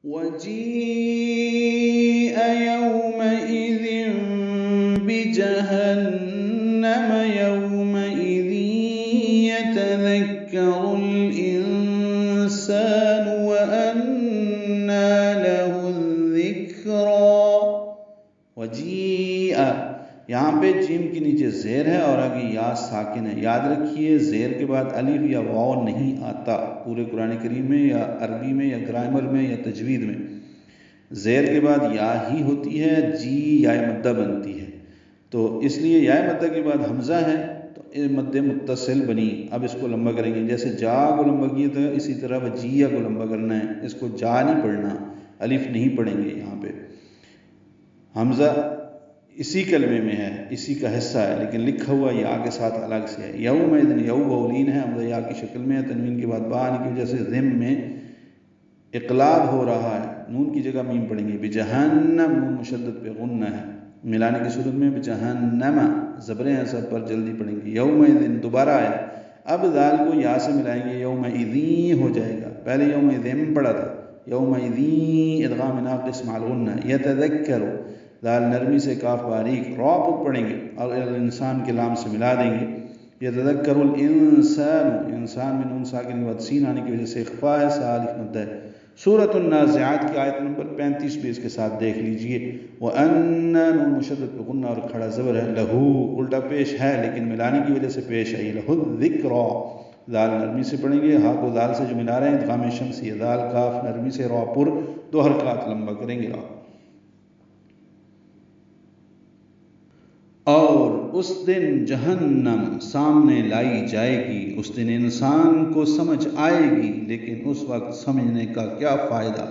وَجِيءَ يَوْمَئِذٍ بِجَهَنَّمَ يَوْمَئِذٍ يَتَذَكَّرُ الْإِنسَانُ وَأَنَّىٰ لَهُ الذِّكْرَىٰ۔ وَجِيءَ، یہاں پہ جیم کے نیچے زیر ہے اور آگے یا ساکن ہے۔ یاد رکھیے زیر کے بعد الف یا واو نہیں آتا پورے قرآن کریم میں یا عربی میں یا گرامر میں یا تجوید میں۔ زیر کے بعد یا ہی ہوتی ہے، جی یا مدہ بنتی ہے، تو اس لیے یا مدہ کے بعد حمزہ ہے تو مد متصل بنی۔ اب اس کو لمبا کریں گے، جیسے جا کو لمبا کیا تھا اسی طرح وجیہ کو لمبا کرنا ہے۔ اس کو جا نہیں پڑھنا، الف نہیں پڑھیں گے یہاں پہ۔ حمزہ اسی کلمے میں ہے، اسی کا حصہ ہے، لیکن لکھا ہوا یا کے ساتھ الگ سے ہے۔ یومئذ یو بولین ہے، حمزہ یا کی شکل میں ہے، تنوین کے بعد با آنے کی وجہ سے ضم میں اقلاب ہو رہا ہے، نون کی جگہ میم پڑیں گے۔ بجہنم، نون مشدد پہ غنہ ہے، ملانے کی صورت میں بجہنم، زبریں ہیں سب پر، جلدی پڑیں گے۔ یومئذ دوبارہ آیا، اب دال کو یا سے ملائیں گے، یومئذین ہو جائے گا، پہلے یومئذین پڑھا تھا، یومئذین ادغام ناقص مع الغنہ۔ یتذکر، دال نرمی سے، کاف باریک، را پڑھیں گے اور انسان کے لام سے ملا دیں گے۔ یتذکر الانسان، انسان میں نون ساکن کے بعد سین آنے کی وجہ سے اخفا ہے، سالف مدہ ہے۔ سورۃ النازعات کی آیت نمبر 35 بھی اس کے ساتھ دیکھ لیجئے۔ وَأَنَّ، نون مشدد پہ غنہ اور کھڑا زبر ہے، لہو الٹا پیش ہے لیکن ملانے کی وجہ سے پیش آئی، لہو الذکریٰ، دال نرمی سے پڑھیں گے، ہا کو دال سے جو ملا رہے ہیں ادغام شمسی ہے، دال کاف نرمی سے، را پر 2 حرکات لمبا کریں گے۔ را، اور اس دن جہنم سامنے لائی جائے گی، اس دن انسان کو سمجھ آئے گی، لیکن اس وقت سمجھنے کا کیا فائدہ۔